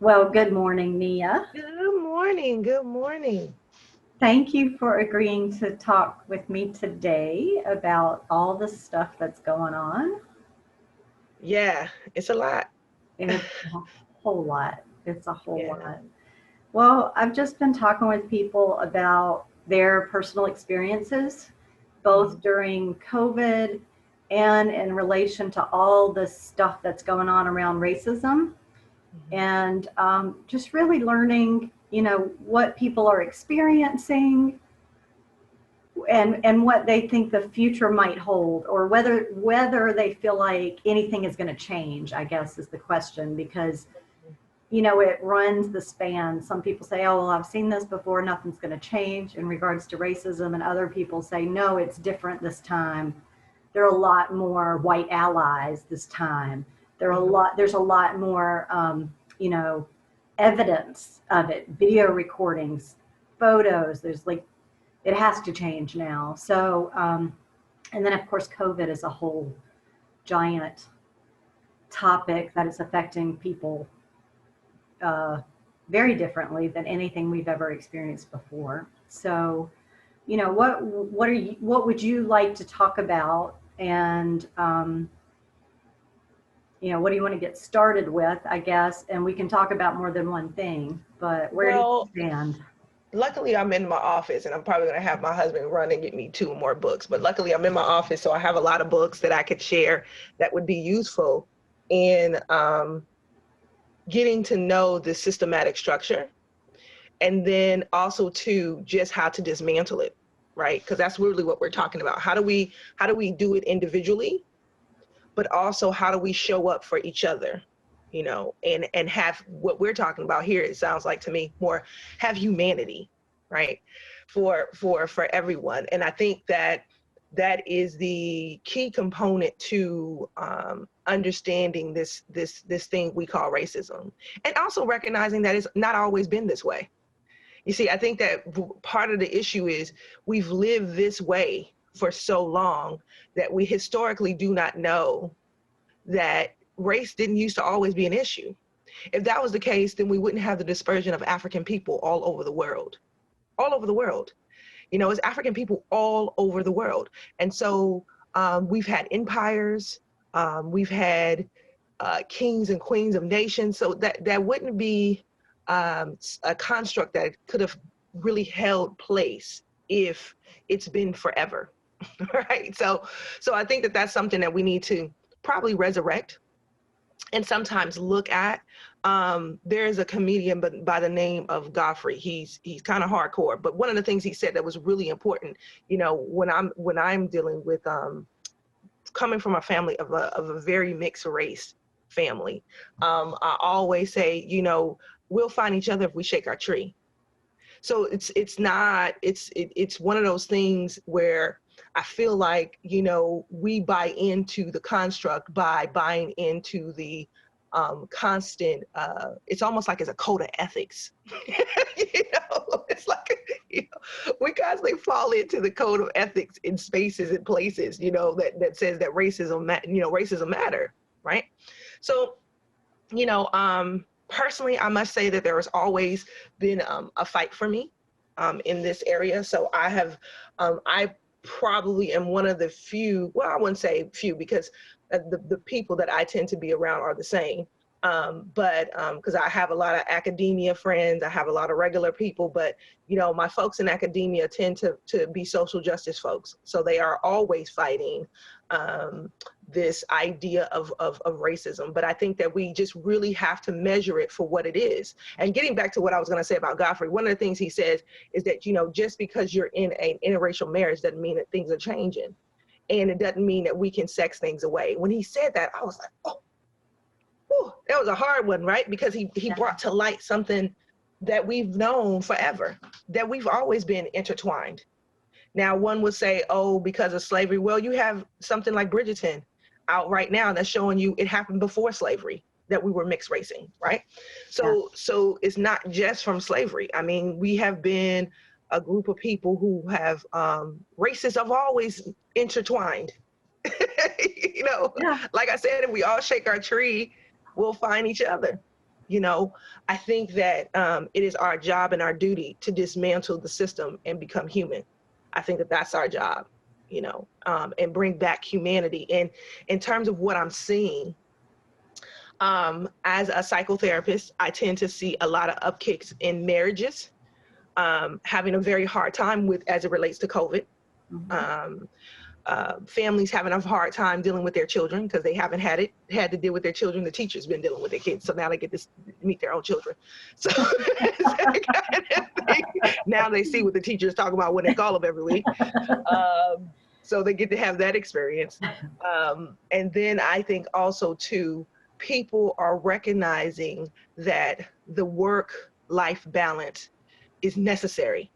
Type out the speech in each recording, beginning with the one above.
Well, good morning, Nia. Good morning. Good morning. Thank you for agreeing to talk with me today about all the stuff that's going on. Yeah, it's a lot. It's a whole lot. It's a whole Yeah. lot. Well, I've just been talking with people about their personal experiences, both Mhm. during COVID and in relation to all the stuff that's going on around racism, Mhm. and just really learning, what people are experiencing and what they think the future might hold, or whether they feel like anything is going to change, I guess, is the question. Because it runs the span. Some people say, oh, well, I've seen this before, nothing's going to change in regards to racism, and other people say, no, it's different this time. There are a lot more white allies this time. Mhm. There's a lot more you know evidence of it, video recordings, photos. There's like, it has to change now. So, and then of course, COVID is a whole giant topic that is affecting people uh, very differently than anything we've ever experienced before. So, what would you like to talk about? And, what do you want to get started with, I guess? And we can talk about more than one thing, but where do you Well, stand? luckily I'm in my office and I'm probably going to have my husband run and get me two more books. But luckily I'm in my office, so I have a lot of books that I could share that would be useful in getting to know the systematic structure, and then also to just how to dismantle it, right? Because that's really what we're talking about. How do we do it individually, but also how do we show up for each other, and have what we're talking about here, it sounds like to me, more have humanity, right? For everyone. And I think that that is the key component to understanding this thing we call racism, and also recognizing that it's not always been this way. You see, I think that part of the issue is we've lived this way for so long that we historically do not know that race didn't used to always be an issue. If that was the case, then we wouldn't have the dispersion of African people all over the world. All over the world. It's African people all over the world. And so we've had empires, we've had kings and queens of nations. So that wouldn't be a construct that could have really held place if it's been forever, right? So I think that that's something that we need to probably resurrect and sometimes look at. There's a comedian by the name of Godfrey. He's kind of hardcore, but one of the things he said that was really important, when I'm dealing with coming from a family of a very mixed race family, I always say, we'll find each other if we shake our tree. So it's not it's one of those things where I feel like, we buy into the construct by buying into the constant, it's almost like it's a code of ethics. It's like, we constantly fall into the code of ethics in spaces and places, that says that racism matter, right? So, personally, I must say that there has always been a fight for me in this area. So I probably am one of the few, well, I wouldn't say few, because the people that I tend to be around are the same. But because I have a lot of academia friends, I have a lot of regular people, but my folks in academia tend to be social justice folks. So they are always fighting um, this idea of racism. But I think that we just really have to measure it for what it is. And getting back to what I was going to say about Godfrey, one of the things he says is that, just because you're in an interracial marriage doesn't mean that things are changing. And it doesn't mean that we can sex things away. When he said that, I was like, oh, whew, that was a hard one, right? Because he Yeah. brought to light something that we've known forever, that we've always been intertwined. Now, one would say, oh, because of slavery. Well, you have something like Bridgerton out right now that's showing you it happened before slavery, that we were mixed racing, right? Yeah. So it's not just from slavery. I mean, we have been a group of people who have races have always intertwined. you know, Yeah. like I said, if we all shake our tree, we'll find each other. I think that it is our job and our duty to dismantle the system and become human. I think that that's our job, and bring back humanity. And in terms of what I'm seeing, as a psychotherapist, I tend to see a lot of upkicks in marriages, having a very hard time with as it relates to COVID. Mhm. Families having a hard time dealing with their children because they haven't had to deal with their children. The teachers been dealing with their kids, so now they get to meet their own children. So it's that kind of thing. Now they see what the teachers talk about when they call them every week. So they get to have that experience. And then I think also too, people are recognizing that the work-life balance is necessary.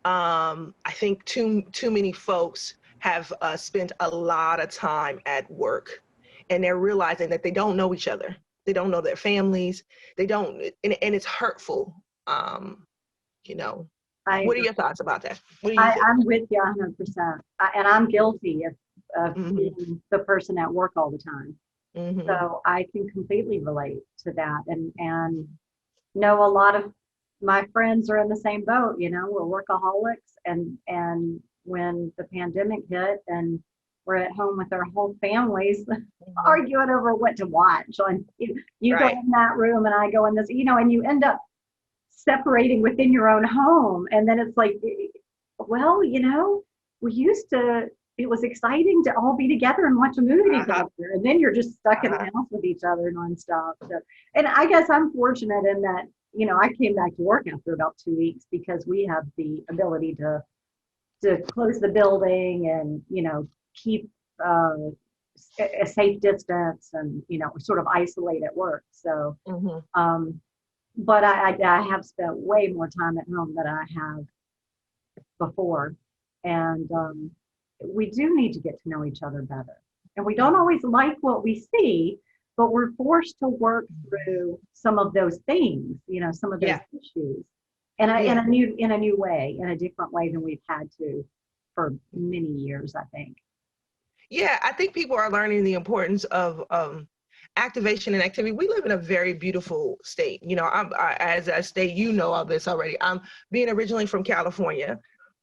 I think too many folks have spent a lot of time at work, and they're realizing that they don't know each other. They don't know their families. They don't, and it's hurtful. You know, I what are agree. your thoughts about that? What do you think? I'm with you 100%. And I'm guilty of Mm-hmm. being the person at work all the time. Mm-hmm. So I can completely relate to that, and know a lot of my friends are in the same boat. We're workaholics, and when the pandemic hit and we're at home with our whole families Mm-hmm. arguing over what to watch. You go Right. in that room and I go in this, and you end up separating within your own home, and then it's like, well, we used to, it was exciting to all be together and watch a movie Uh-huh. together, and then you're just stuck in the Uh-huh. house with each other nonstop. So, and I guess I'm fortunate in that, I came back to work after about 2 weeks because we have the ability to close the building and keep a safe distance, and sort of isolate at work. So Mm-hmm. um, but I have spent way more time at home than I have before. And we do need to get to know each other better. And we don't always like what we see, but we're forced to work through some of those things, some of those Yeah. issues in a, in Yeah. a new, in a new way, in a different way than we've had to for many years, I think. Yeah, I think people are learning the importance of activation and activity. We live in a very beautiful state. As a state, all this already. I'm being originally from California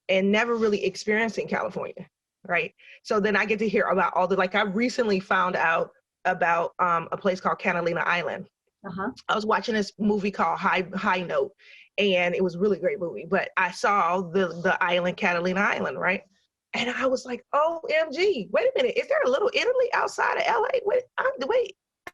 and never really experiencing California, right? So then I get to hear about I recently found out about a place called Catalina Island. Uh-huh. I was watching this movie called High Note, and it was a really great movie. But I saw the island, Catalina Island, right? And I was like, OMG, wait a minute, is there a little Italy outside of LA? Wait,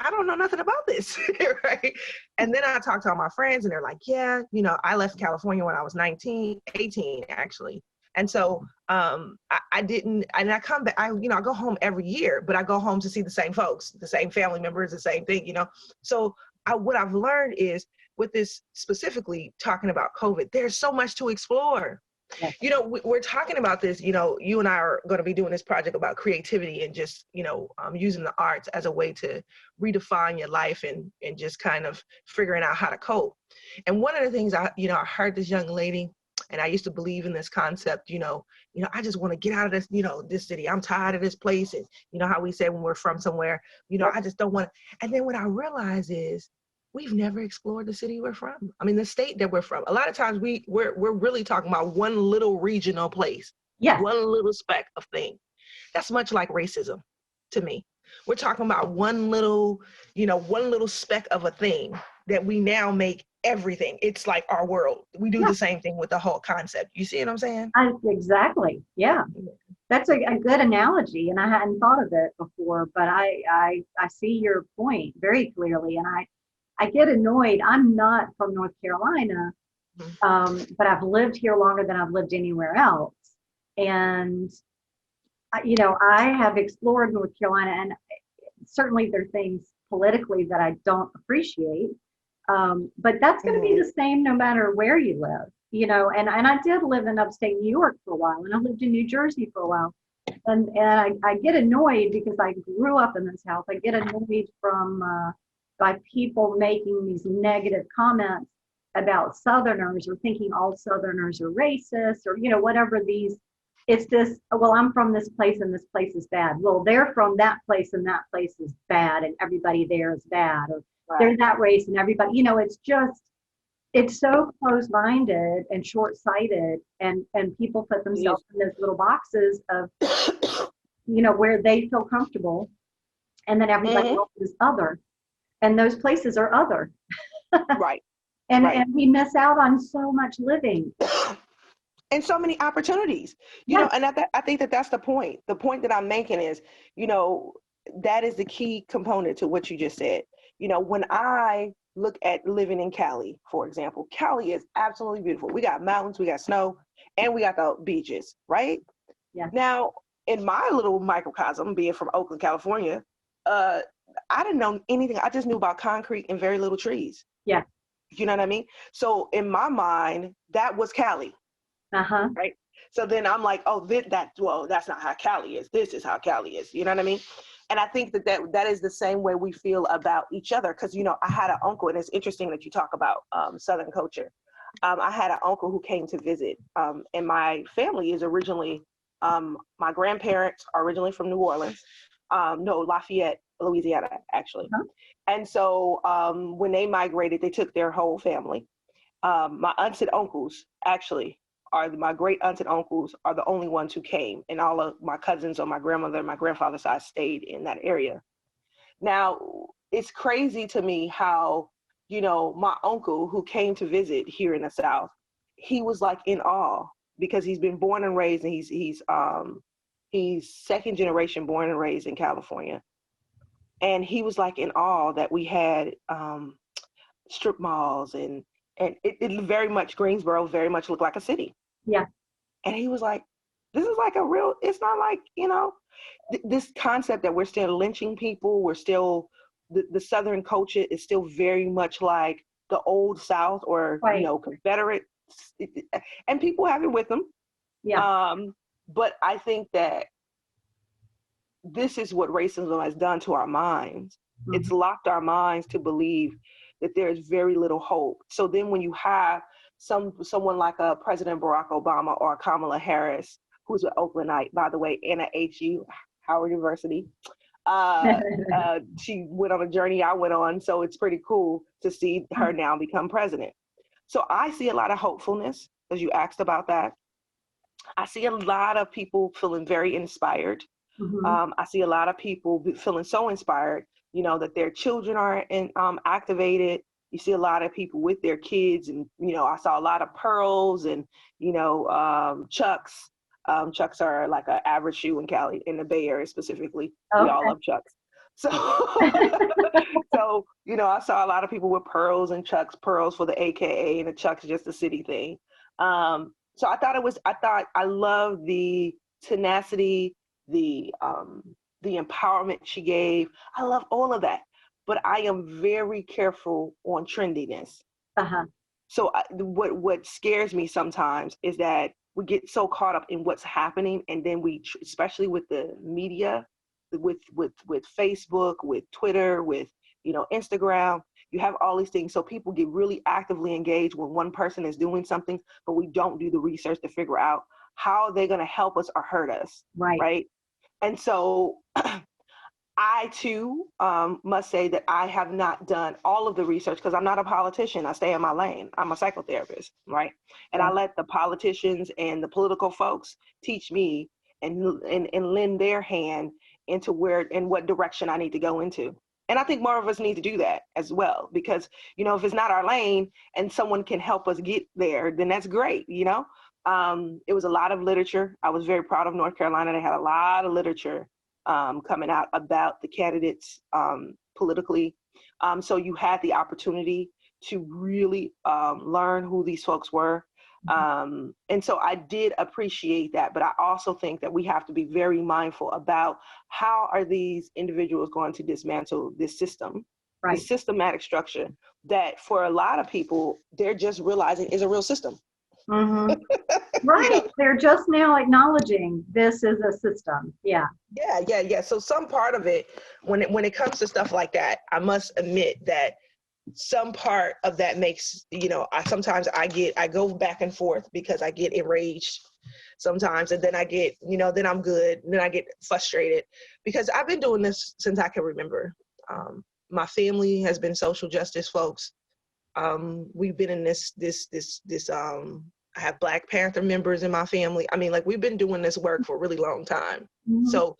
I don't know nothing about this, right? And then I talked to all my friends, and they're like, yeah, I left California when I was 19, 18 actually. And so I didn't, and I come back, I go home every year, but I go home to see the same folks, the same family members, the same thing, So what I've learned is, with this specifically talking about COVID, there's so much to explore. Yes. We're talking about this, you and I are going to be doing this project about creativity and just, using the arts as a way to redefine your life and just kind of figuring out how to cope. And one of the things I heard this young lady, and I used to believe in this concept, I just want to get out of this, this city. I'm tired of this place. And how we say when we're from somewhere, Yep. I just don't want to. And then what I realize is, we've never explored the city we're from. I mean, the state that we're from. A lot of times we're really talking about one little regional place, Yes. one little speck of thing. That's much like racism to me. We're talking about one little speck of a thing that we now make everything. It's like our world. We do Yeah. the same thing with the whole concept. You see what I'm saying? Exactly. Yeah. That's a good analogy, and I hadn't thought of it before, but I see your point very clearly, and I get annoyed. I'm not from North Carolina, but I've lived here longer than I've lived anywhere else, and I have explored North Carolina, and certainly there are things politically that I don't appreciate, but that's going to be the same no matter where you live. And I did live in upstate New York for a while, and I lived in New Jersey for a while. And I get annoyed because I grew up in the South. I get annoyed by people making these negative comments about Southerners, or thinking all Southerners are racist, or whatever these. It's this. Well, I'm from this place, and this place is bad. Well, they're from that place, and that place is bad, and everybody there is bad. Or There's that race and everybody, it's just, it's so closed-minded and short-sighted, and people put themselves in those little boxes of, where they feel comfortable, and then everybody else is other, and those places are other. Right. And right. and we miss out on so much living. And so many opportunities, and I think that that's the point. The point that I'm making is, that is the key component to what you just said. When I look at living in Cali, for example, Cali is absolutely beautiful. We got mountains, we got snow, and we got the beaches, right? Yeah. Now, in my little microcosm, being from Oakland, California, I didn't know anything. I just knew about concrete and very little trees. Yeah. You know what I mean? So in my mind, that was Cali. Uh-huh. Right. So then I'm like, oh, that's not how Cali is. This is how Cali is. You know what I mean? And I think that is the same way we feel about each other. Because, I had an uncle, and it's interesting that you talk about Southern culture. I had an uncle who came to visit, and my family is originally, my grandparents are originally from New Orleans. No, Lafayette, Louisiana, actually. Uh-huh. And so when they migrated, they took their whole family. My aunts and uncles, actually, my great aunts and uncles are the only ones who came, and all of my cousins on my grandmother and my grandfather's side stayed in that area. Now, it's crazy to me how, my uncle who came to visit here in the South, he was like in awe because he's been born and raised, and he's second generation born and raised in California. And he was like in awe that we had strip malls, and it very much, Greensboro very much looked like a city. Yeah. And he was like, this is like it's not like, this concept that we're still lynching people. We're still, the Southern culture is still very much like the old South, or, Right. Confederate, and people have it with them. Yeah. But I think that this is what racism has done to our minds. Mm-hmm. It's locked our minds to believe that there's very little hope. So then when you have someone like a President Barack Obama or Kamala Harris, who's an Oaklandite, by the way, and at HU, Howard University, she went on a journey I went on. So it's pretty cool to see her now become president. So I see a lot of hopefulness, as you asked about that. I see a lot of people feeling very inspired. Mm-hmm. I see a lot of people feeling so inspired, that their children are activated. You see a lot of people with their kids, and, I saw a lot of pearls and, Chucks. Chucks are like an average shoe in Cali, in the Bay Area specifically. Okay. We all love Chucks. So, I saw a lot of people with pearls and Chucks, pearls for the AKA, and the Chucks just a city thing. So I love the tenacity, the empowerment she gave. I love all of that, but I am very careful on trendiness. Uh-huh. So what scares me sometimes is that we get so caught up in what's happening, and then especially with the media, with Facebook, with Twitter, with Instagram, you have all these things. So people get really actively engaged when one person is doing something, but we don't do the research to figure out how they're going to help us or hurt us. Right. And so I too must say that I have not done all of the research, because I'm not a politician. I stay in my lane. I'm a psychotherapist, right? And I let the politicians and the political folks teach me and lend their hand into where and what direction I need to go into. And I think more of us need to do that as well, because, if it's not our lane and someone can help us get there, then that's great, It was a lot of literature. I was very proud of North Carolina. They had a lot of literature coming out about the candidates politically. So you had the opportunity to really learn who these folks were. And so I did appreciate that, but I also think that we have to be very mindful about how are these individuals going to dismantle this system, the systematic structure that for a lot of people, they're just realizing is a real system. Mm-hmm. Right. They're just now acknowledging this is a system. Yeah. Yeah. So some part of it, when it comes to stuff like that, I must admit that some part of that makes, sometimes I go back and forth because I get enraged sometimes, and then I get, then I'm good, and then I get frustrated because I've been doing this since I can remember. my family has been social justice folks. We've been in this I have Black Panther members in my family. I mean, like, we've been doing this work for a really long time. Mhm. So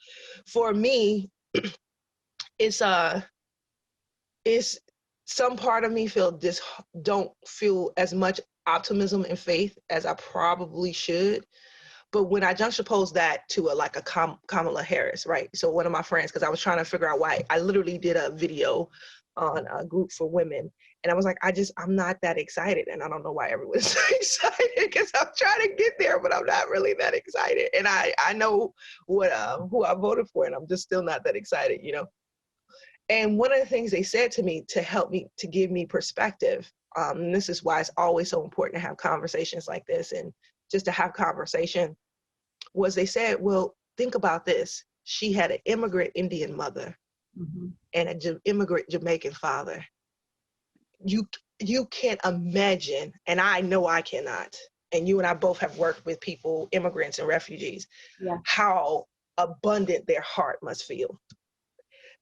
for me, it's some part of me don't feel as much optimism and faith as I probably should. But when I juxtapose that to a Kamala Harris, right? So one of my friends, because I was trying to figure out why, I literally did a video on a group for women. And I was like, I'm not that excited. And I don't know why everyone's so excited, because I'm trying to get there, but I'm not really that excited. And I know who I voted for, and I'm just still not that excited, you know? And one of the things they said to me to help me, to give me perspective, and this is why it's always so important to have conversations like this, and just to have conversation, was they said, well, think about this. She had an immigrant Indian mother and an immigrant Jamaican father. You can't imagine, and I know I cannot, and you and I both have worked with people, immigrants and refugees, how abundant their heart must feel.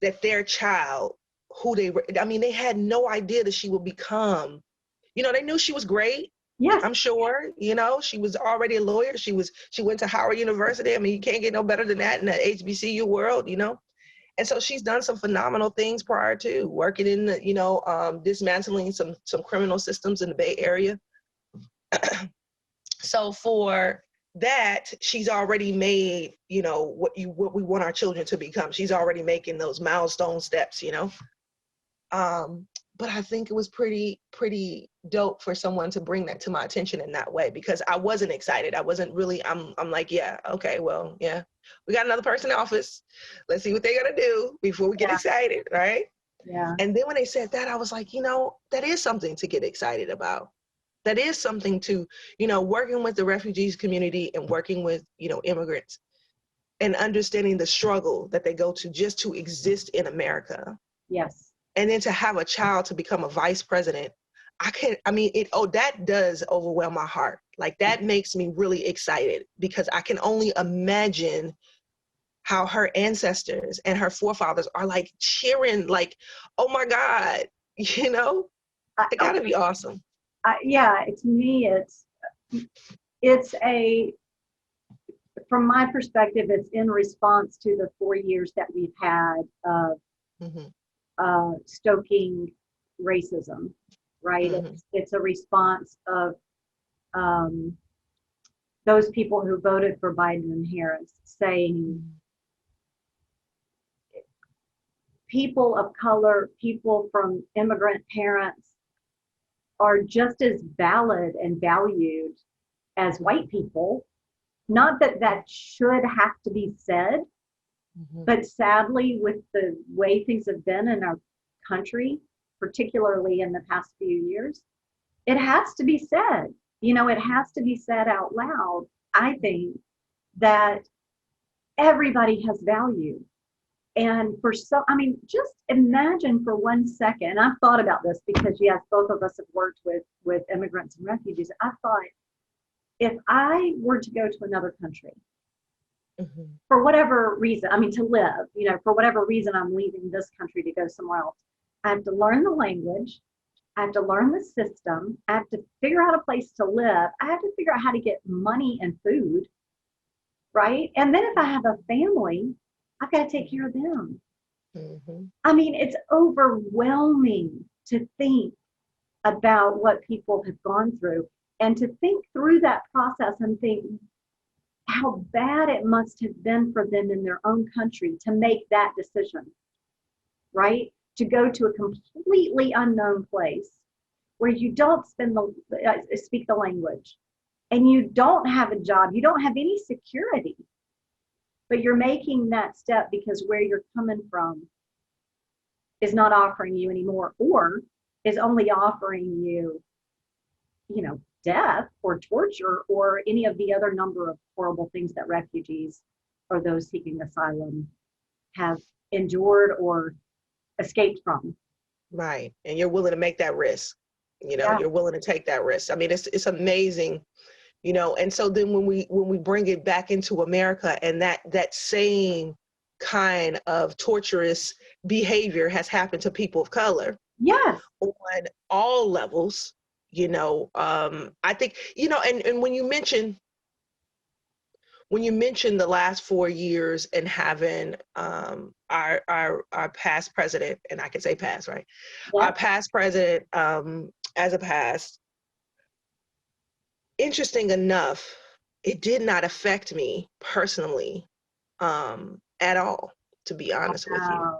That their child, they had no idea that she would become, they knew she was great. Yes. I'm sure, she was already a lawyer. She went to Howard University. I mean, you can't get no better than that in the HBCU world, And so she's done some phenomenal things prior to working in the, dismantling some criminal systems in the Bay Area. So for that, she's already made, what we want our children to become. She's already making those milestone steps, But I think it was pretty dope for someone to bring that to my attention in that way, because I wasn't excited. I wasn't really, I'm like, yeah, okay, well, yeah, we got another person in office. Let's see what they're gonna do before we get excited, right? Yeah. And then when they said that, I was like, that is something to get excited about. That is something to, working with the refugees community and working with, immigrants and understanding the struggle that they go to just to exist in America. Yes. And then to have a child to become a vice president, that does overwhelm my heart. Like, that makes me really excited, because I can only imagine how her ancestors and her forefathers are like cheering, like, oh my God, it gotta be awesome. To me, it's from my perspective, it's in response to the 4 years that we've had of stoking racism, right? It's a response of those people who voted for Biden and Harris saying people of color, people from immigrant parents are just as valid and valued as white people. Not that that should have to be said, but sadly, with the way things have been in our country, particularly in the past few years, it has to be said. It has to be said out loud, I think, that everybody has value. And just imagine for 1 second, I've thought about this because, yes, both of us have worked with immigrants and refugees. I thought, if I were to go to another country, for whatever reason, to live, for whatever reason, I'm leaving this country to go somewhere else. I have to learn the language. I have to learn the system. I have to figure out a place to live. I have to figure out how to get money and food, right? And then if I have a family, I've got to take care of them. It's overwhelming to think about what people have gone through, and to think through that process and think how bad it must have been for them in their own country to make that decision, right? To go to a completely unknown place where you don't speak the language, and you don't have a job, you don't have any security, but you're making that step because where you're coming from is not offering you anymore, or is only offering you, death or torture or any of the other number of horrible things that refugees or those seeking asylum have endured or escaped from. Right. And you're willing to make that risk. You're willing to take that risk. It's amazing, and so then when we bring it back into America, and that same kind of torturous behavior has happened to people of color. Yes. On all levels, I think, and when you mention the last 4 years and having our past president, and I can say past, right? Yeah. Our past president as a past, interesting enough, it did not affect me personally at all, to be honest with you.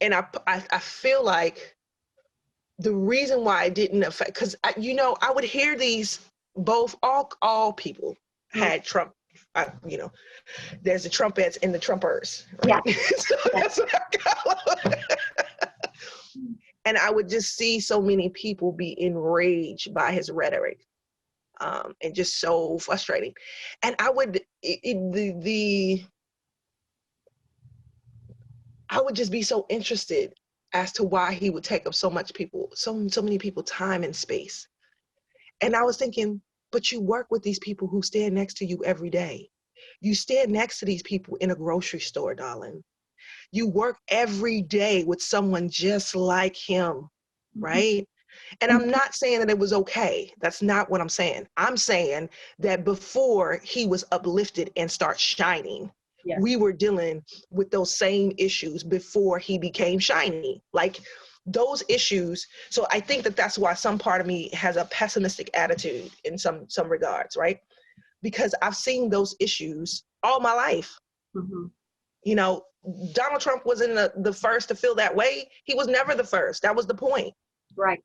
And I feel like the reason why it didn't affect, because I would hear these, both all people had Trump, there's the Trumpets and the Trumpers, right? Yeah. So that's what I call it. And I would just see so many people be enraged by his rhetoric, and just so frustrating. And I would I would just be so interested as to why he would take up so many people time and space. And I was thinking, but you work with these people who stand next to you every day. You stand next to these people in a grocery store, darling. You work every day with someone just like him, right? And I'm not saying that it was okay. That's not what I'm saying. I'm saying that before he was uplifted and start shining, Yes. we were dealing with those same issues before he became shiny. Like those issues. So I think that that's why some part of me has a pessimistic attitude in some regards, right? Because I've seen those issues all my life. Donald Trump wasn't the first to feel that way. He was never the first. That was the point. Right.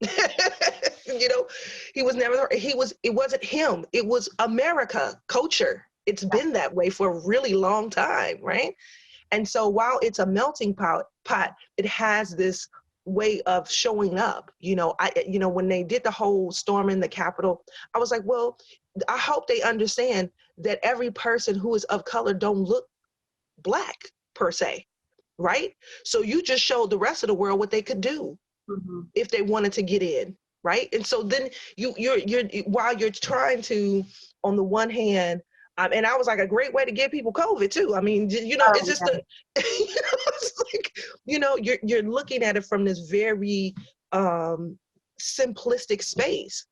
He was never, it wasn't him. It was America culture. It's been that way for a really long time, right? And so while it's a melting pot, it has this way of showing up. When they did the whole storming the Capitol, I was like, well, I hope they understand that every person who is of color don't look Black per se, right? So you just showed the rest of the world what they could do if they wanted to get in, right? And so then you're while you're trying to, on the one hand, and I was like, a great way to give people COVID too. I mean, it's just it's like, you're looking at it from this very simplistic space.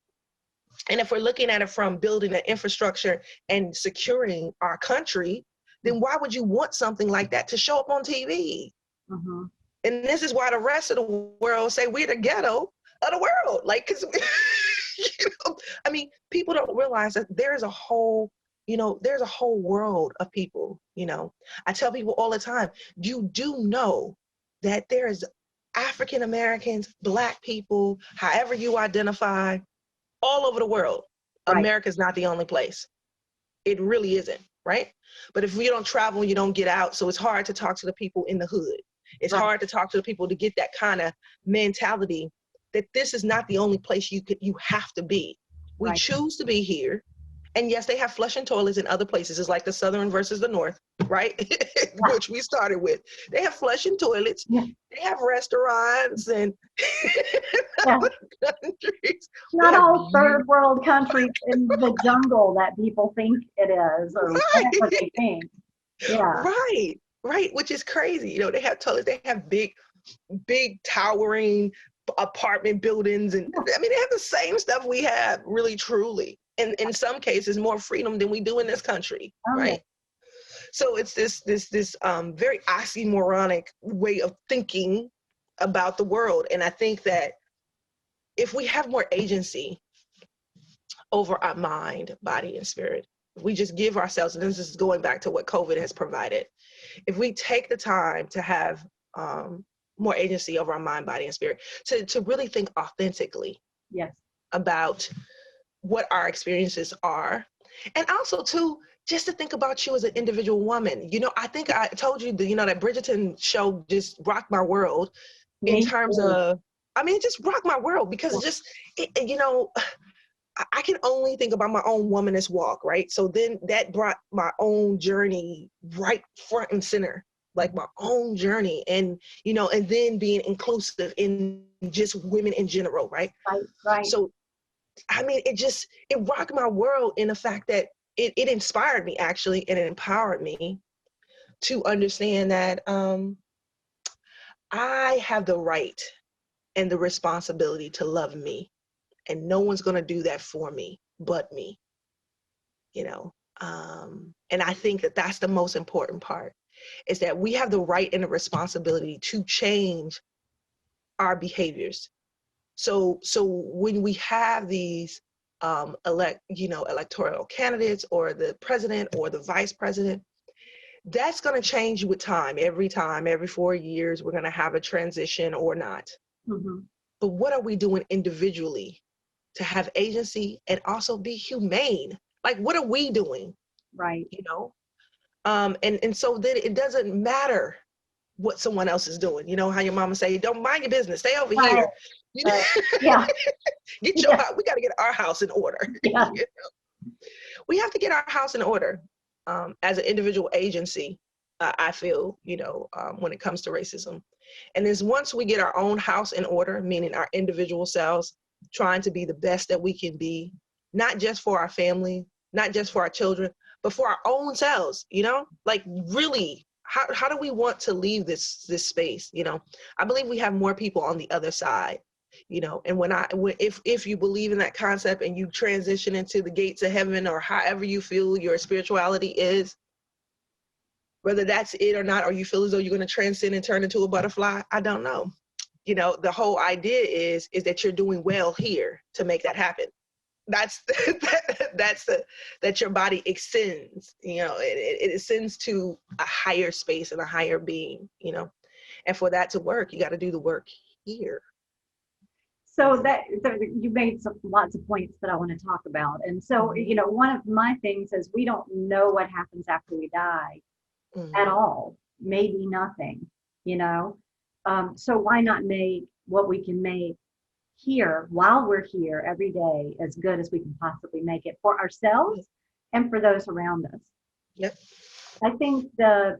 And if we're looking at it from building an infrastructure and securing our country, then why would you want something like that to show up on TV? And this is why the rest of the world say we're the ghetto of the world. Like, because, I mean, people don't realize that there's a whole world of people. I tell people all the time, you do know that there is African Americans, Black people, however you identify, all over the world. Right. America's not the only place. It really isn't, right? But if you don't travel, you don't get out. So it's hard to talk to the people in the hood. It's hard to talk to the people to get that kind of mentality that this is not the only place you have to be. We choose to be here. And yes, they have flushing toilets in other places. It's like the Southern versus the North, right? Which we started with. They have flushing toilets. Yeah. They have restaurants and countries. Not all third world countries in the jungle that people think it is, or whatever they think. Yeah. Right. Which is crazy. They have toilets. They have big towering apartment buildings. And I mean, they have the same stuff we have, really, truly. And in some cases, more freedom than we do in this country, right? So it's this very oxymoronic way of thinking about the world. And I think that if we have more agency over our mind, body, and spirit, if we just give ourselves, and this is going back to what COVID has provided, if we take the time to have more agency over our mind, body, and spirit, to really think authentically about what our experiences are. And also too, just to think about you as an individual woman. I think I told you that Bridgerton show just rocked my world in terms of, it just rocked my world because I can only think about my own womanist walk, right? So then that brought my own journey right front and center, like my own journey, and and then being inclusive in just women in general, right? Right. So it rocked my world in the fact that it inspired me, actually, and it empowered me to understand that I have the right and the responsibility to love me, and no one's going to do that for me but me, you know. And I think that that's the most important part, is that we have the right and the responsibility to change our behaviors. So when we have these electoral candidates, or the president or the vice president, that's going to change with time. Every 4 years, we're going to have a transition or not. Mm-hmm. But what are we doing individually to have agency and also be humane? Like, what are we doing? Right. You know? And so then it doesn't matter what someone else is doing. You know how your mama say, don't mind your business, stay over Right. here. You know? Yeah. Get your house. We got to get our house in order. Yeah. You know? We have to get our house in order as an individual agency, I feel, when it comes to racism. And then once we get our own house in order, meaning our individual selves, trying to be the best that we can be, not just for our family, not just for our children, but for our own selves, like really, how do we want to leave this space? I believe we have more people on the other side, and if you believe in that concept and you transition into the gates of heaven, or however you feel your spirituality is, whether that's it or not, or you feel as though you're going to transcend and turn into a butterfly, I don't know. The whole idea is that you're doing well here to make that happen. That's that your body extends, it ascends to a higher space and a higher being, and for that to work, you got to do the work here. So you made lots of points that I want to talk about. And so, one of my things is we don't know what happens after we die at all, maybe nothing, so why not make what we can make here while we're here every day as good as we can possibly make it for ourselves and for those around us. Yep. I think I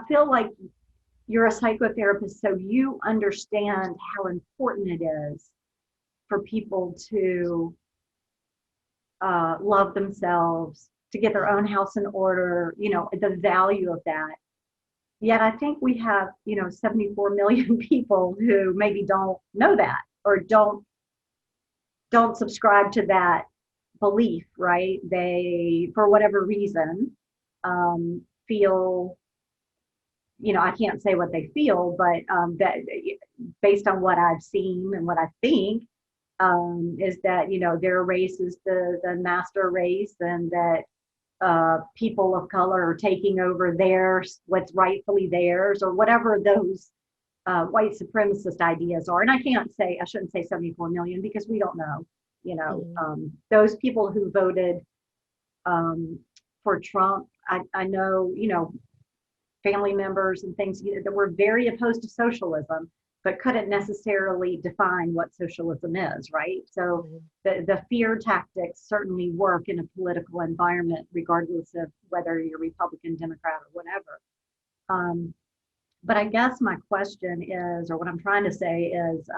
feel like you're a psychotherapist, so you understand how important it is for people to love themselves, to get their own house in order, the value of that. Yet I think we have, 74 million people who maybe don't know that, or don't subscribe to that belief, right? They, for whatever reason, feel, I can't say what they feel, but that based on what I've seen and what I think, is that, their race is the master race, and that people of color are taking over what's rightfully theirs, or whatever those white supremacist ideas are. And I shouldn't say 74 million, because we don't know, those people who voted for Trump, I know, family members and things that were very opposed to socialism, but couldn't necessarily define what socialism is, right? So the fear tactics certainly work in a political environment, regardless of whether you're Republican, Democrat, or whatever. But I guess my question is, or what I'm trying to say is,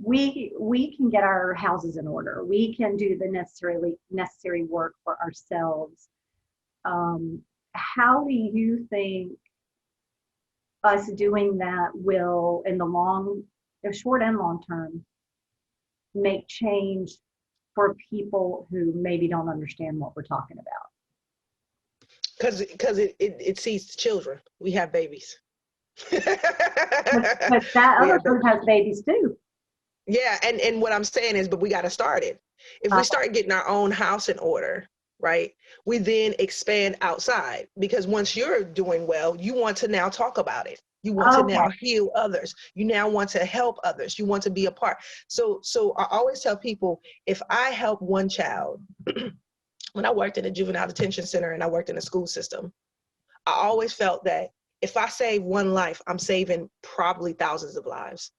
we can get our houses in order. We can do the necessary work for ourselves. How do you think us doing that will, in the short and long term, make change for people who maybe don't understand what we're talking about? Because it sees children. We have babies. But that other group has babies too. Yeah, and what I'm saying is, but we got to start it. If we start getting our own house in order, right, we then expand outside, because once you're doing well, you want to now talk about it. You want to now heal others. You now want to help others. You want to be a part. So I always tell people, if I help one child, when I worked in a juvenile detention center and I worked in the school system, I always felt that if I save one life, I'm saving probably thousands of lives.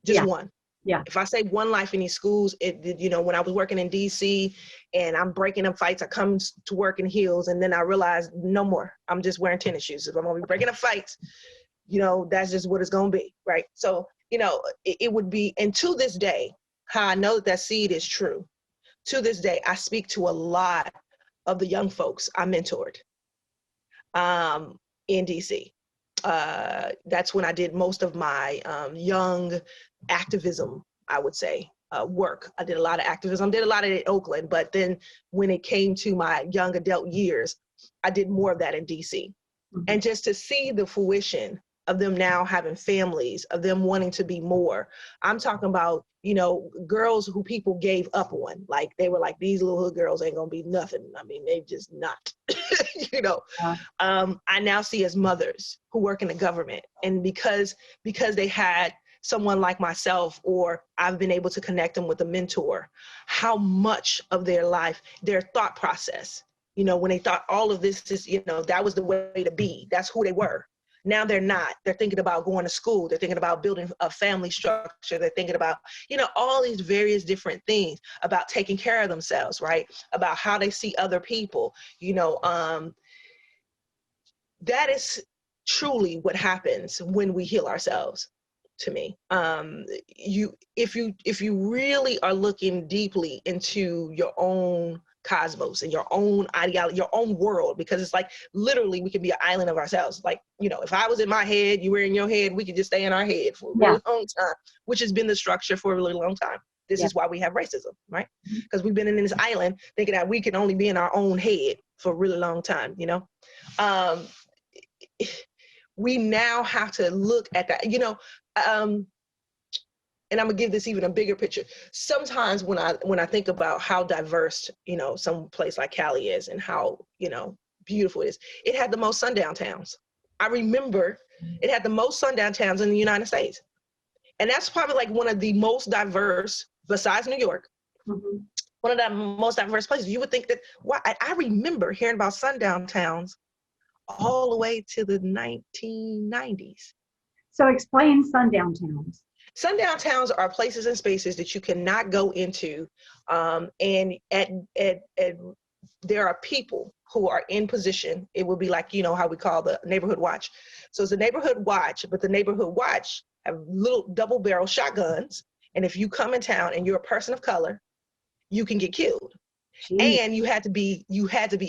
Just one. Yeah. If I save one life in these schools, when I was working in DC and I'm breaking up fights, I come to work in heels, and then I realized no more. I'm just wearing tennis shoes. If I'm gonna be breaking up fights, that's just what it's gonna be, right? So, it would be, and to this day, how I know that seed is true. To this day, I speak to a lot of the young folks I mentored in DC. That's when I did most of my young activism, I would say, work. I did a lot of activism, did a lot of it in Oakland, but then when it came to my young adult years, I did more of that in DC. Mhm. And just to see the fruition of them now having families, of them wanting to be more. I'm talking about, girls who people gave up on. Like, they were like, these little hood girls ain't gonna be nothing. I mean, they just not, I now see as mothers who work in the government. And because they had someone like myself, or I've been able to connect them with a mentor, how much of their life, their thought process, when they thought all of this is, that was the way to be, that's who they were. Now they're not. They're thinking about going to school. They're thinking about building a family structure. They're thinking about, all these various different things about taking care of themselves, right? About how they see other people, that is truly what happens when we heal ourselves, to me. If you really are looking deeply into your own cosmos and your own ideology, your own world, because it's like literally we can be an island of ourselves. Like, if I was in my head, you were in your head, we could just stay in our head for a really long time, which has been the structure for a really long time. This is why we have racism, right? Because we've been in this island thinking that we can only be in our own head for a really long time, we now have to look at that, and I'm gonna give this even a bigger picture. Sometimes when I think about how diverse, some place like Cali is, and how, beautiful it is, it had the most sundown towns. I remember it had the most sundown towns in the United States. And that's probably like one of the most diverse, besides New York, one of the most diverse places. You would think that, I remember hearing about sundown towns all the way to the 1990s. So explain sundown towns. Sundown towns are places and spaces that you cannot go into, and there are people who are in position. It would be like, how we call the neighborhood watch. So it's a neighborhood watch, but the neighborhood watch have little double barrel shotguns. And if you come in town and you're a person of color, you can get killed. Jeez. And you had to be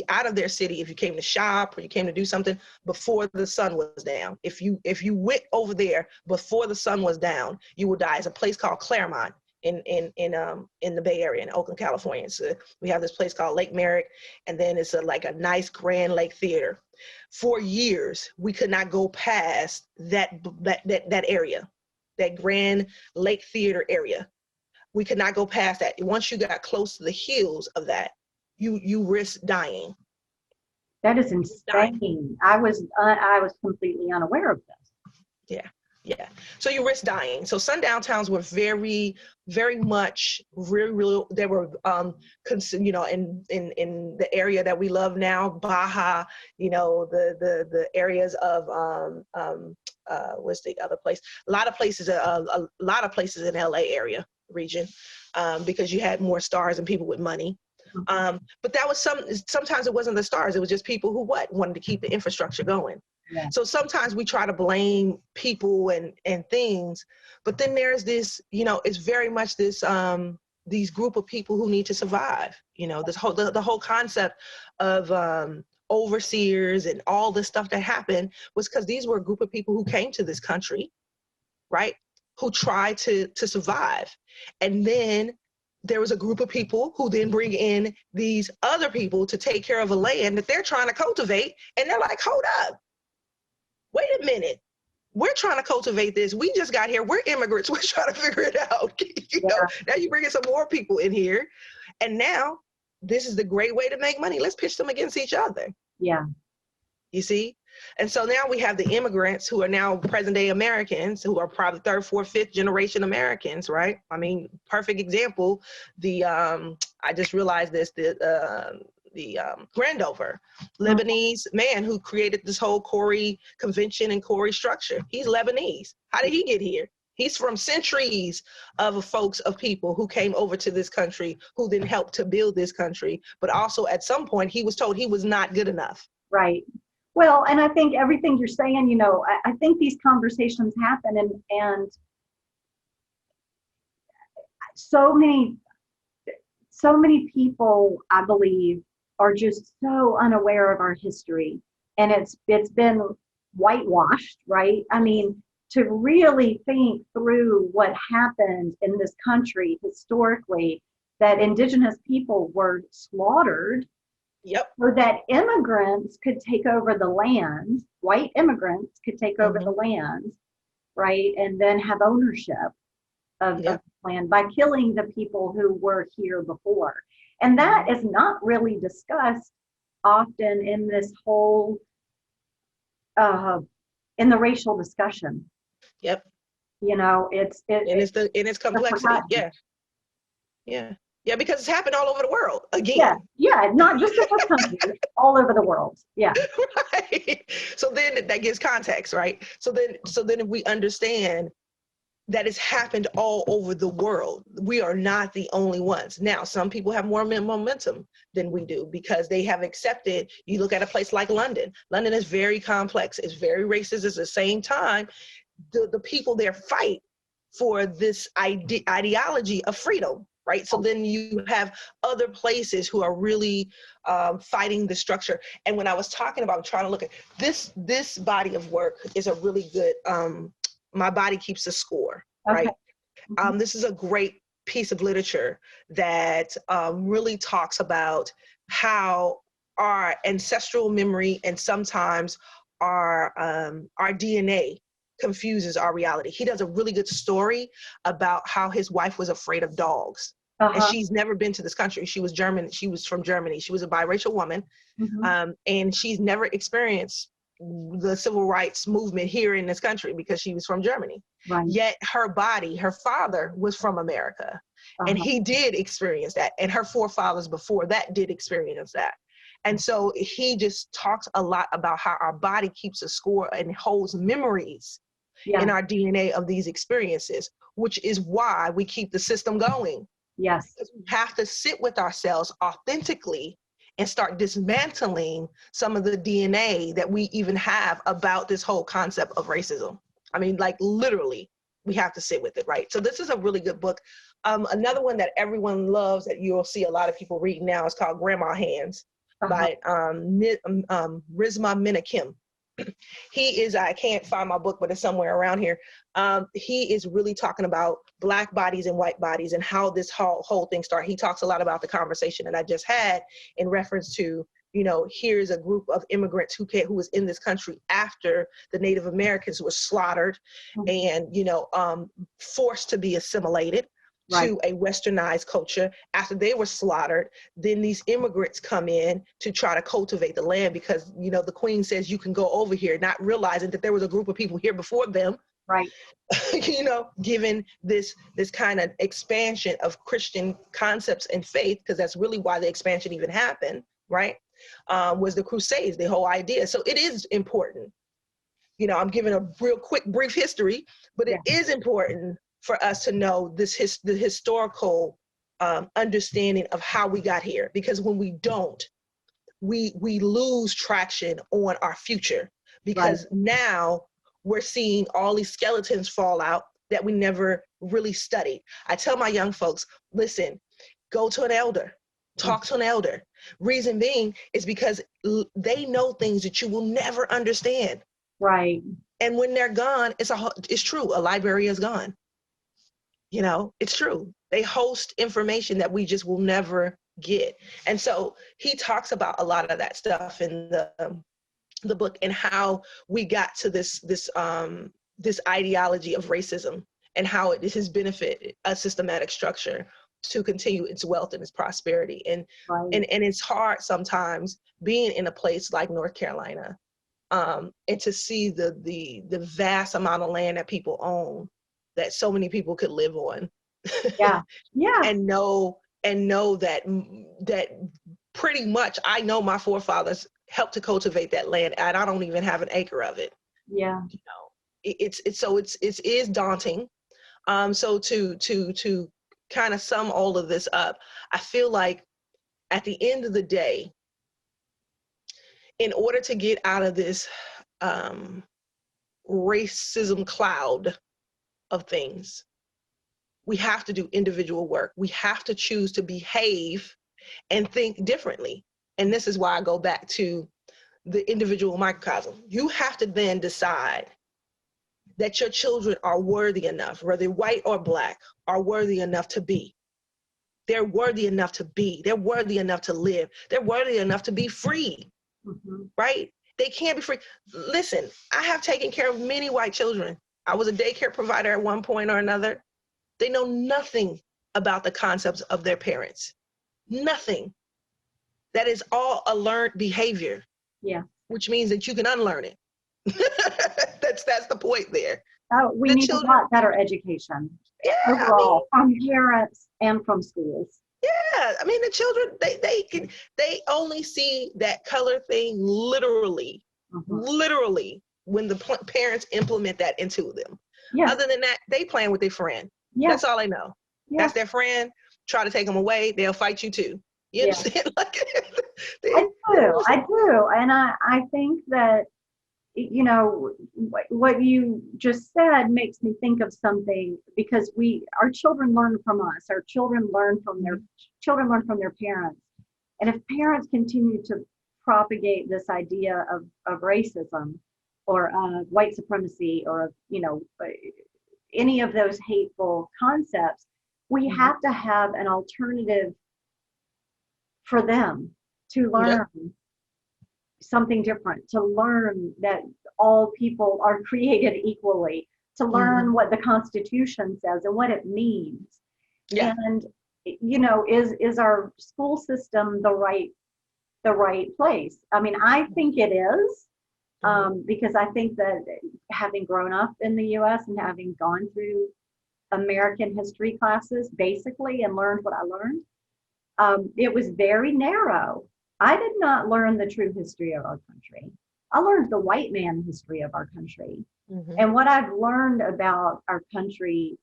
out of their city if you came to shop or you came to do something before the sun was down. If you went over there before the sun was down, you would die. It's a place called Claremont in the Bay Area in Oakland, California. So we have this place called Lake Merrick, and then it's like a nice grand lake theater. For years, we could not go past that area, that grand lake theater area. We could not go past that. Once you got close to the hills of that, you risk dying. That is insane. I was completely unaware of this. Yeah. So you risk dying. So sundown towns were very, very much real. They were, in the area that we love now, Baja. The areas of what's the other place? A lot of places in LA area region, because you had more stars and people with money. But that was sometimes it wasn't the stars, it was just people who wanted to keep the infrastructure going. Yeah. So sometimes we try to blame people and things, but then there's this, it's very much this these group of people who need to survive. This whole the whole concept of overseers and all the stuff that happened was because these were a group of people who came to this country, right? Who tried to survive. And then there was a group of people who then bring in these other people to take care of a land that they're trying to cultivate. And they're like, hold up, wait a minute. We're trying to cultivate this. We just got here. We're immigrants. We're trying to figure it out. Now you bring in some more people in here. And now this is the great way to make money. Let's pitch them against each other. Yeah. You see? And so now we have the immigrants who are now present day Americans, who are probably third, fourth, fifth generation Americans, right? I mean, perfect example. I just realized this, the Grandover, Lebanese man who created this whole Cori convention and Cori structure. He's Lebanese. How did he get here? He's from centuries of people who came over to this country, who then helped to build this country. But also at some point, he was told he was not good enough. Right. Well, and I think everything you're saying, I think these conversations happen and so many people, I believe, are just so unaware of our history, and it's been whitewashed, right? I mean, to really think through what happened in this country historically, that indigenous people were slaughtered Yep. so that immigrants could take over the land, white immigrants could take over Hmm. the land, right? And then have ownership of Yep. land by killing the people who were here before. And that is not really discussed often in this whole, uh, in the racial discussion. Yep. You know, And it's in its complexity. forgotten. Yeah. Yeah. Yeah, because it's happened all over the world Yeah, again. yeah, not just in this country, all over the world. Yeah, Right. So then that gives context, right? So then if we understand that it's happened all over the world, we are not the only ones. Now, some people have more momentum than we do because they have accepted. You look at a place like London. London is very complex. It's very racist. At the same time, the people there fight for this ideology of freedom, right? So then you have other places who are really fighting the structure. And when I was talking about trying to look at this body of work is a really good, My Body Keeps a Score, okay. right? This is a great piece of literature that really talks about how our ancestral memory and sometimes our DNA confuses our reality. He does a really good story about how his wife was afraid of dogs. And Uh-huh. she's never been to this country. She was German. She was from Germany. She was a biracial woman, Hmm. and she's never experienced the civil rights movement here in this country because she was from Germany. Right. Yet her father was from America, and Uh-huh. he did experience that. And her forefathers before that did experience that. And so he just talks a lot about how our body keeps a score and holds memories Yeah. in our DNA of these experiences, which is why we keep the system going. Yes. Because we have to sit with ourselves authentically and start dismantling some of the DNA that we even have about this whole concept of racism. I mean, like literally, we have to sit with it, right? So this is a really good book. Another one that everyone loves that you'll see a lot of people reading now is called Grandma Hands Uh-huh. by Rizma Menakem. He is, I can't find my book, but it's somewhere around here. He is really talking about Black bodies and white bodies and how this whole thing started. He talks a lot about the conversation that I just had in reference to, here's a group of immigrants who was in this country after the Native Americans were slaughtered and, forced to be assimilated Right. to a westernized culture. After they were slaughtered, then these immigrants come in to try to cultivate the land because, the queen says you can go over here, not realizing that there was a group of people here before them, Right. given this kind of expansion of Christian concepts and faith, because that's really why the expansion even happened, right? Was the Crusades, the whole idea. So it is important. I'm giving a real quick, brief history, but Yeah. it is important for us to know the historical understanding of how we got here, because when we don't, we lose traction on our future, Right. because now we're seeing all these skeletons fall out that we never really studied. I tell my young folks, listen, go to an elder, talk to an elder. Reason being is because they know things that you will never understand. Right. And when they're gone, it's true. A library is gone. It's true. They host information that we just will never get. And so he talks about a lot of that stuff in the book and how we got to this ideology of racism and how it has benefited a systematic structure to continue its wealth and its prosperity. And Right. and it's hard sometimes being in a place like North Carolina, and to see the vast amount of land that people own that so many people could live on. Yeah. Yeah. and know that pretty much I know my forefathers helped to cultivate that land, and I don't even have an acre of it. Yeah. It is daunting. So to kind of sum all of this up, I feel like at the end of the day, in order to get out of this racism cloud of things, we have to do individual work. We have to choose to behave and think differently. And this is why I go back to the individual microcosm. You have to then decide that your children are worthy enough, whether white or black, are worthy enough to be. They're worthy enough to be. They're worthy enough to live. They're worthy enough to be free, right? They can't be free. Listen, I have taken care of many white children. I was a daycare provider at one point or another. They know nothing about the concepts of their parents. Nothing. That is all a learned behavior. Yeah. Which means that you can unlearn it. That's the point there. Oh, we need a lot better education. Yeah, overall, from parents and from schools. Yeah, I mean the children they only see that color thing literally when the parents implement that into them. Yeah. Other than that, they playing with their friend. Yeah. That's all they know. Yeah. That's their friend. Try to take them away, they'll fight you too. You understand? Like, I do, and I think that, you know, what you just said makes me think of something, because our children learn from us. Our children learn from their parents. And if parents continue to propagate this idea of racism or white supremacy or, you know, any of those hateful concepts, we have to have an alternative for them to learn something different, to learn that all people are created equally, to learn what the Constitution says and what it means. Yeah. And, you know, is our school system the right place? I mean, I think it is, because I think that having grown up in the US and having gone through American history classes basically and learned what I learned, it was very narrow. I did not learn the true history of our country. I learned the white man history of our country. And what I've learned about our country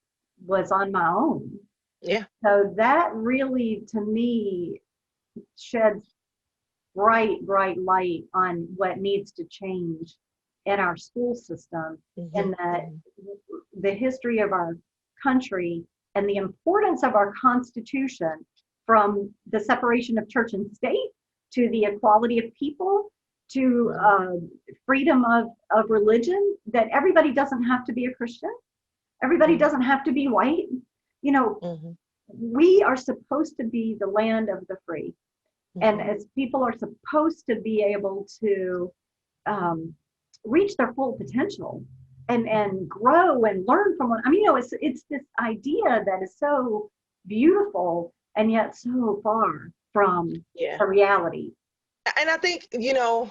was on my own. Yeah. So that really, to me, sheds bright light on what needs to change in our school system, and that the history of our country and the importance of our Constitution, from the separation of church and state to the equality of people, to freedom of religion, that everybody doesn't have to be a Christian. Everybody doesn't have to be white. You know, we are supposed to be the land of the free. And as people are supposed to be able to reach their full potential and grow and learn from one. I mean, you know, it's this idea that is so beautiful and yet so far from the reality. And I think, you know,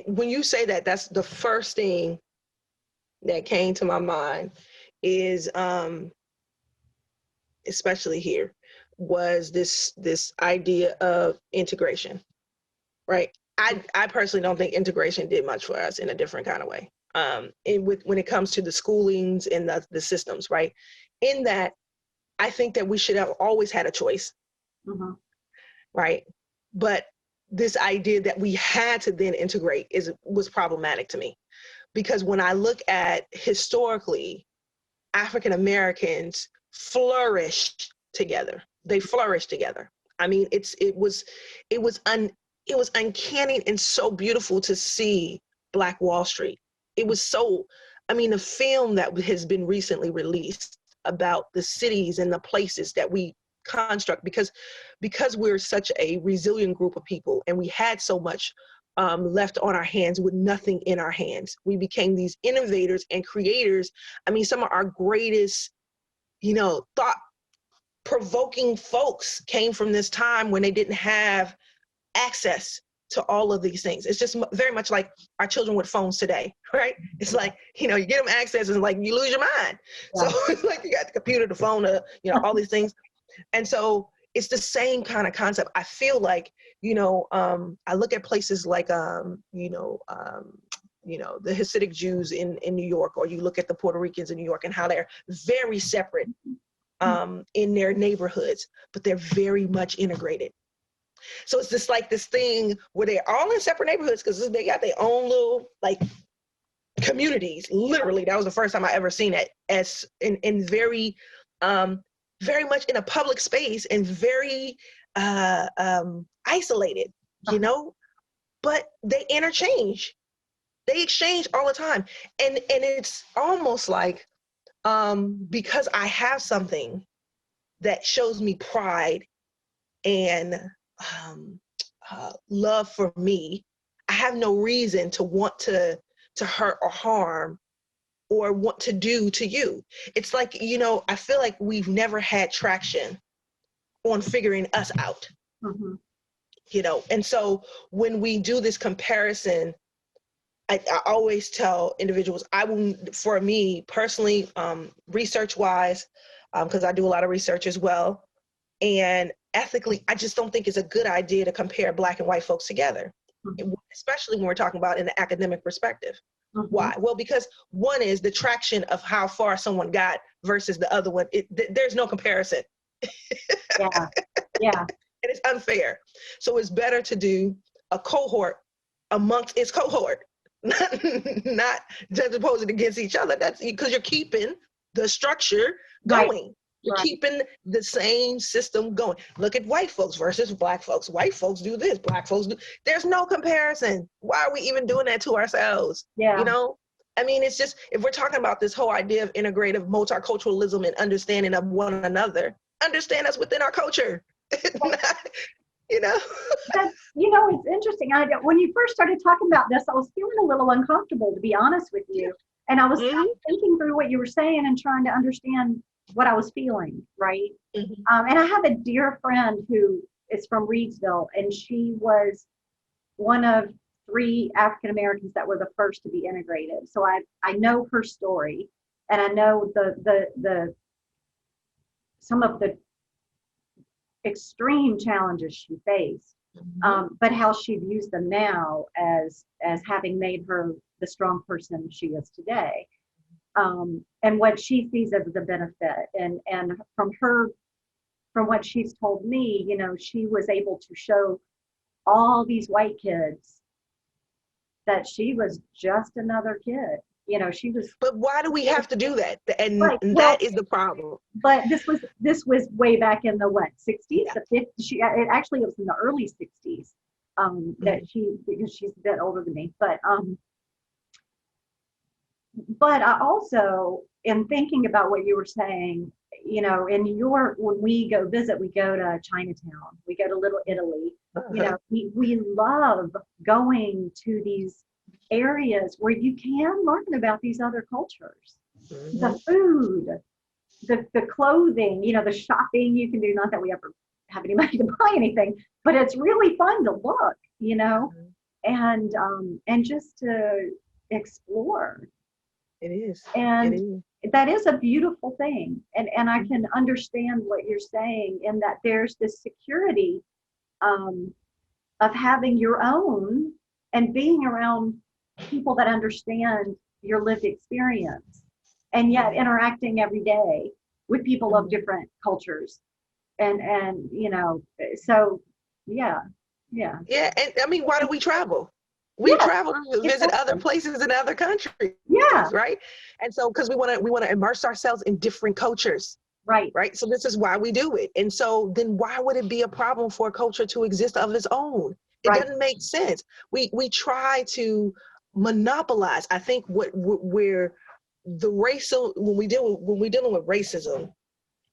when you say that, that's the first thing that came to my mind is, especially here, was this idea of integration, right? I personally don't think integration did much for us in a different kind of way. When it comes to the schoolings and the systems, right? In that, I think that we should have always had a choice, right? But this idea that we had to then integrate was problematic to me, because when I look at historically, African Americans flourished together. They flourished together. I mean, it was uncanny and so beautiful to see Black Wall Street. It was so, I mean, the film that has been recently released about the cities and the places that we construct, because we're such a resilient group of people and we had so much left on our hands with nothing in our hands. We became these innovators and creators. I mean, some of our greatest, you know, thought-provoking folks came from this time when they didn't have access to all of these things. It's just very much like our children with phones today, right? It's like, you know, you get them access and like you lose your mind. Yeah. So it's like you got the computer, the phone, you know, all these things. And so it's the same kind of concept. I feel like, you know, I look at places like, you know, the Hasidic Jews in New York, or you look at the Puerto Ricans in New York and how they're very separate in their neighborhoods, but they're very much integrated. So it's just like this thing where they're all in separate neighborhoods because they got their own little like communities. Literally, that was the first time I ever seen it, as in very, very much in a public space and very isolated. you know, but they interchange. They exchange all the time. And it's almost like, because I have something that shows me pride and love for me, I have no reason to want to hurt or harm or want to do to you. It's like, you know, I feel like we've never had traction on figuring us out, Mm-hmm. you know? And so when we do this comparison, I always tell individuals, I will, for me personally, research wise, because I do a lot of research as well, and ethically, I just don't think it's a good idea to compare Black and white folks together, Mm-hmm. especially when we're talking about in the academic perspective. Mm-hmm. Why? Well, because one is the traction of how far someone got versus the other one. There's no comparison. Yeah. Yeah. And it's unfair. So it's better to do a cohort amongst its cohort, not juxtaposing against each other. That's because you're keeping the structure going. Right. You're Right. keeping the same system going. Look at white folks versus Black folks. White folks do this, Black folks do. There's no comparison. Why are we even doing that to ourselves? Yeah. You know? I mean, it's just, if we're talking about this whole idea of integrative multiculturalism and understanding of one another, understand us within our culture. You know? But, you know, it's interesting. When you first started talking about this, I was feeling a little uncomfortable, to be honest with you. And I was kind of thinking through what you were saying and trying to understand what I was feeling, right? Mm-hmm. And I have a dear friend who is from Reidsville, and she was one of 3 African Americans that were the first to be integrated. So I know her story, and I know the some of the extreme challenges she faced, but how she views them now as having made her the strong person she is today, and what she sees as the benefit. And from what she's told me, you know, she was able to show all these white kids that she was just another kid. You know, she was. But why do we have to do that? And, right. and Well, that is the problem. But this was way back in the 60s, Yeah. the 50s. It actually was in the early 60s that because she's a bit older than me. But I also, in thinking about what you were saying, you know, in New York, when we go visit, we go to Chinatown, we go to Little Italy. You know, we love going to these areas where you can learn about these other cultures, the food, the clothing, you know, the shopping you can do. Not that we ever have any money to buy anything, but it's really fun to look, you know, and just to explore. It is. And it is. that is a beautiful thing. And I can understand what you're saying, in that there's this security of having your own and being around people that understand your lived experience, and yet interacting every day with people of different cultures. And you know, so yeah. Yeah, and I mean, why do we travel? We travel to visit other places in other countries, right? And so, because we want to immerse ourselves in different cultures, right? So this is why we do it. And so, then why would it be a problem for a culture to exist of its own? It doesn't make sense. We try to monopolize. I think where the racial, when we're dealing with racism,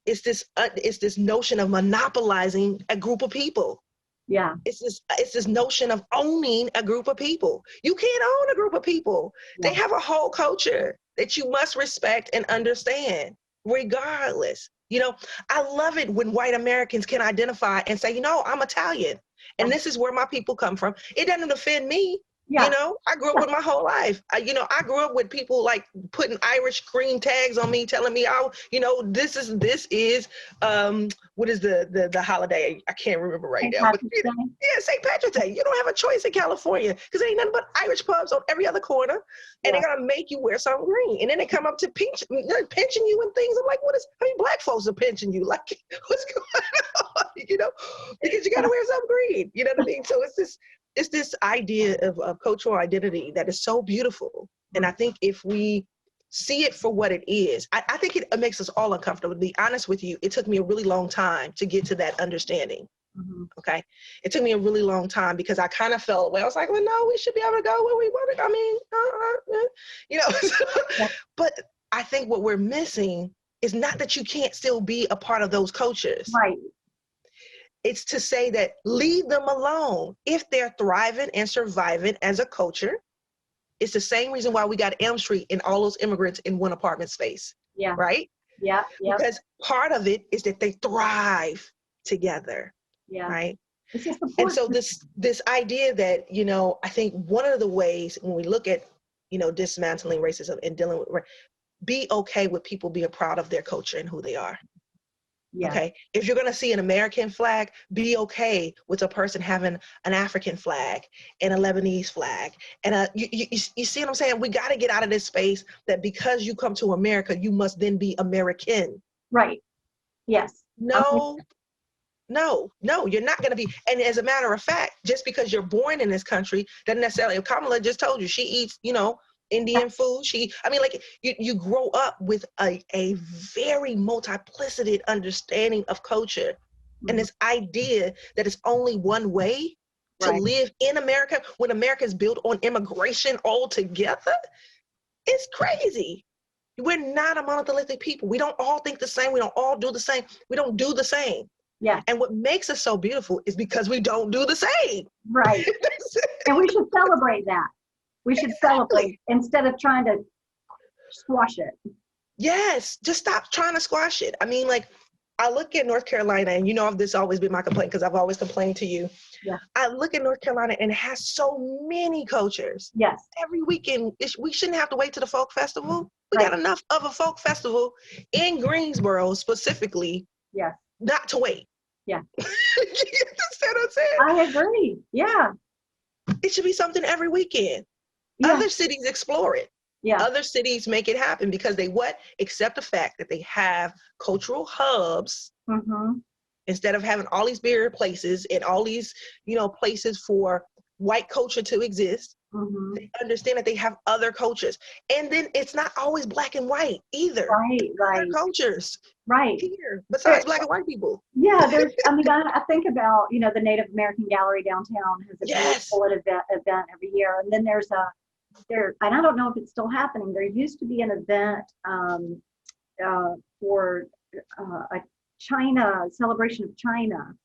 it's this notion of monopolizing a group of people. Yeah. It's this notion of owning a group of people. You can't own a group of people. Yeah. They have a whole culture that you must respect and understand, regardless. You know, I love it when white Americans can identify and say, you know, I'm Italian, and this is where my people come from. It doesn't offend me. Yeah. You know, I grew up with my whole life. I grew up with people like putting Irish cream tags on me, telling me, oh, you know, this is what is the holiday? I can't remember right now. But, St. Patrick's Day. You don't have a choice in California because there ain't nothing but Irish pubs on every other corner, and they're gonna make you wear something green, and then they come up to pinching you and things. I'm like, how many black folks are pinching you? Like, what's going on? You know, because you gotta wear something green. You know what I mean? So it's this idea of cultural identity that is so beautiful. And I think if we see it for what it is, I think it makes us all uncomfortable. To be honest with you, it took me a really long time to get to that understanding. Mhm. Okay. It took me a really long time because I kind of felt, well, I was like, well, no, we should be able to go where we want to go. I mean, you know, Yeah. but I think what we're missing is not that you can't still be a part of those cultures. Right. It's to say that leave them alone. If they're thriving and surviving as a culture, it's the same reason why we got Elm Street and all those immigrants in one apartment space, Yeah. right? Yeah. Yep. Because part of it is that they thrive together, Yeah. right? It's a And support so system. this idea that, you know, I think one of the ways when we look at, you know, dismantling racism and dealing with, be okay with people being proud of their culture and who they are. Yeah. Okay. If you're going to see an American flag, be okay with a person having an African flag and a Lebanese flag. And you see what I'm saying? We got to get out of this space that because you come to America, you must then be American. Right. Yes. No, no, you're not going to be. And as a matter of fact, just because you're born in this country doesn't necessarily, Kamala just told you, she eats, you know, Indian food. I mean, like you grow up with a very multiplicited understanding of culture. And Mhm. this idea that it's only one way to Right. live in America when America is built on immigration altogether, it's crazy. We're not a monolithic people. We don't all think the same. We don't all do the same. We don't do the same. Yeah. And what makes us so beautiful is because we don't do the same. Right. And we should celebrate that. We should celebrate instead of trying to squash it. Yes, just stop trying to squash it. I mean, like, I look at North Carolina, and you know, this has always been my complaint because I've always complained to you. Yeah. I look at North Carolina and it has so many cultures. Yes. Every weekend, we shouldn't have to wait to the folk festival. We Right. got enough of a folk festival in Greensboro specifically, Yes. not to wait. Yeah. You understand what I'm saying? I agree. Yeah. It should be something every weekend. Yeah. Other cities explore it. Yeah. Other cities make it happen because they accept the fact that they have cultural hubs Mm-hmm. instead of having all these bigger places and all these, you know, places for white culture to exist. Mm-hmm. They understand that they have other cultures. And then it's not always black and white either. Right. Right. Other cultures Right. here besides black and white people. Yeah, I think about, you know, the Native American Gallery downtown has a Yes. beautiful event every year. And then there's and I don't know if it's still happening. There used to be an event for a China celebration of China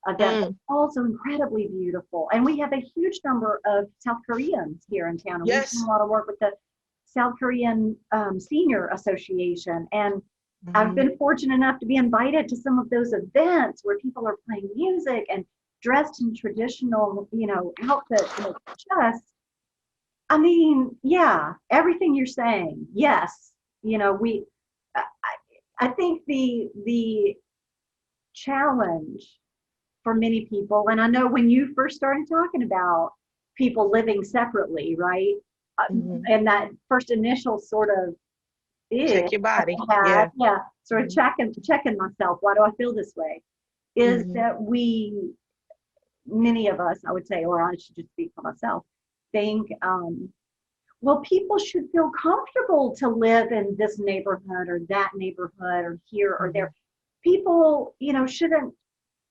event that's also incredibly beautiful. And we have a huge number of South Koreans here in town. And Yes. we've done a lot of work with the South Korean Senior Association. And I've been fortunate enough to be invited to some of those events where people are playing music and dressed in traditional, you know, outfits. And it's just, I mean, yeah, everything you're saying. Yes, you know, I think the challenge for many people, and I know when you first started talking about people living separately, right? And that first initial sort of check your body. Yeah, sort of checking myself. Why do I feel this way? Is that many of us, I would say, or I should just speak for myself, think, well, people should feel comfortable to live in this neighborhood or that neighborhood or here or there. People, you know, shouldn't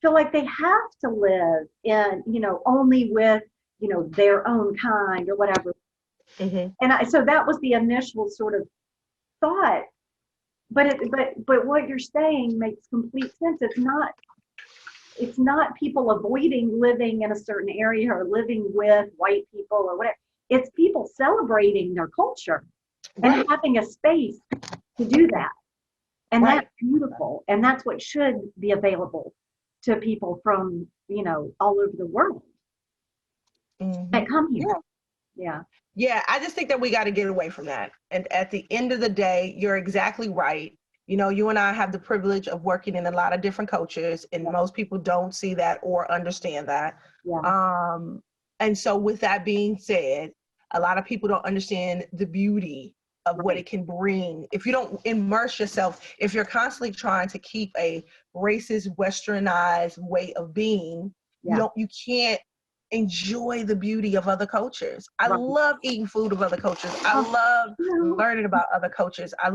feel like they have to live in, you know, only with, you know, their own kind or whatever. And so that was the initial sort of thought. But what you're saying makes complete sense. It's not people avoiding living in a certain area or living with white people or whatever. It's people celebrating their culture and having a space to do that. And that's beautiful. And that's what should be available to people from, you know, all over the world that come here. Yeah, I just think that we got to get away from that. And at the end of the day, you're exactly right. You know, you and I have the privilege of working in a lot of different cultures, and most people don't see that or understand that. And so with that being said, a lot of people don't understand the beauty of what it can bring. If you don't immerse yourself, if you're constantly trying to keep a racist, westernized way of being, you can't enjoy the beauty of other cultures. I love eating food of other cultures. I love learning about other cultures. I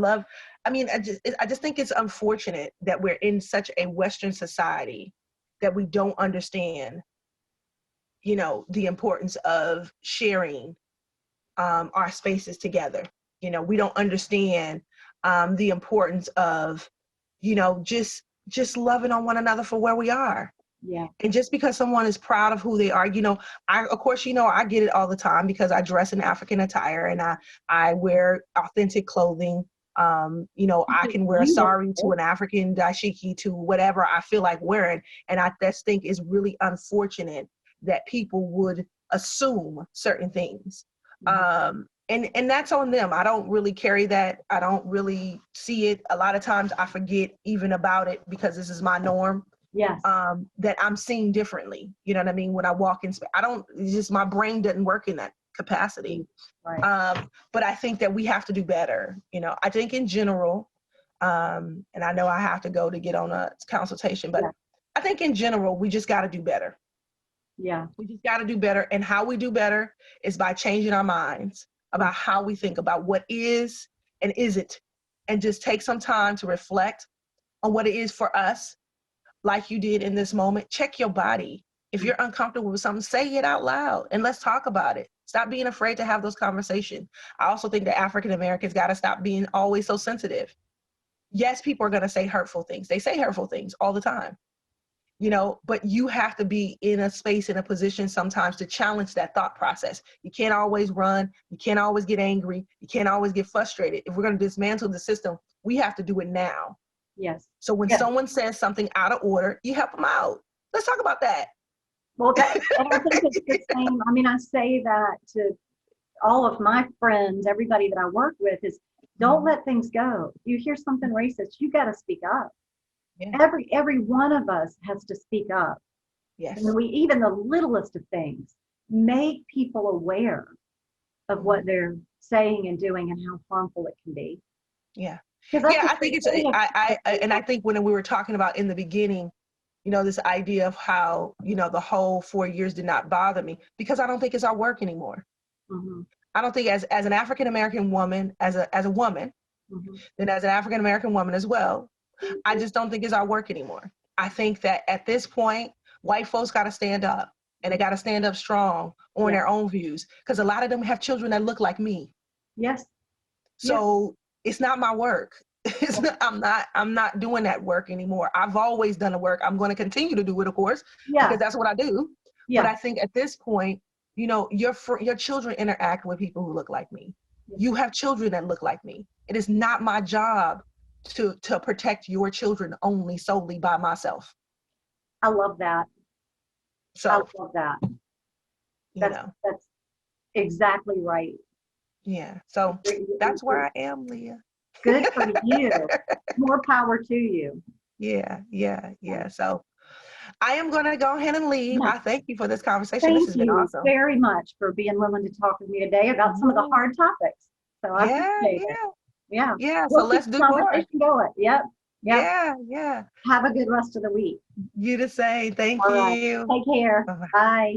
just think it's unfortunate that we're in such a Western society that we don't understand, you know, the importance of sharing our spaces together. You know, we don't understand the importance of, you know, just loving on one another for where we are. Yeah. And just because someone is proud of who they are, you know, of course, you know, I get it all the time because I dress in African attire and I wear authentic clothing. You know, I can wear a sari to an African dashiki to whatever I feel like wearing. And I just think it's really unfortunate that people would assume certain things. And that's on them. I don't really carry that. I don't really see it. A lot of times I forget even about it because this is my norm. Yes. That I'm seen differently. You know what I mean? When I walk in, it's just my brain doesn't work in that capacity. Right. But I think that we have to do better. You know, I think in general, and I know I have to go to get on a consultation, but I think in general, we just got to do better. Yeah. We just got to do better. And how we do better is by changing our minds about how we think about what is and isn't, and just take some time to reflect on what it is for us. Like you did in this moment, check your body. If you're uncomfortable with something, say it out loud and let's talk about it. Stop being afraid to have those conversations. I also think that African Americans got to stop being always so sensitive. Yes, people are going to say hurtful things. They say hurtful things all the time, you know, but you have to be in a space, in a position sometimes to challenge that thought process. You can't always run. You can't always get angry. You can't always get frustrated. If we're going to dismantle the system, we have to do it now. Yes. So when someone says something out of order, you help them out. Let's talk about that. Well, and I think it's the same. I mean, I say that to all of my friends, everybody that I work with, is don't let things go. You hear something racist, you got to speak up. Yeah. Every one of us has to speak up. Yes. And even the littlest of things make people aware of what they're saying and doing and how harmful it can be. Yeah. Yeah, I think it's, and I think when we were talking about in the beginning, you know, this idea of how, you know, the whole 4 years did not bother me because I don't think it's our work anymore. Mm-hmm. I don't think as an African-American woman, as a woman, then as an African-American woman as well, I just don't think it's our work anymore. I think that at this point, white folks got to stand up, and they got to stand up strong on their own views, because a lot of them have children that look like me. Yes. So it's not my work. It's not, I'm not doing that work anymore. I've always done the work. I'm going to continue to do it, of course, because that's what I do. But I think at this point, you know, your children interact with people who look like me. You have children that look like me. It is not my job to protect your children only solely by myself. I love that. So I love that. That's exactly right. Yeah. So that's where I am, Leah. Good for you. More power to you. Yeah. So I am going to go ahead and leave. I thank you for this conversation. Thank this has been awesome. you very much for being willing to talk with me today about some of the hard topics. So I appreciate it. Yeah. So let's do more. Going. Yep. Yeah. Have a good rest of the week. You the same. Thank All you. Right. Take care. Bye-bye. Bye.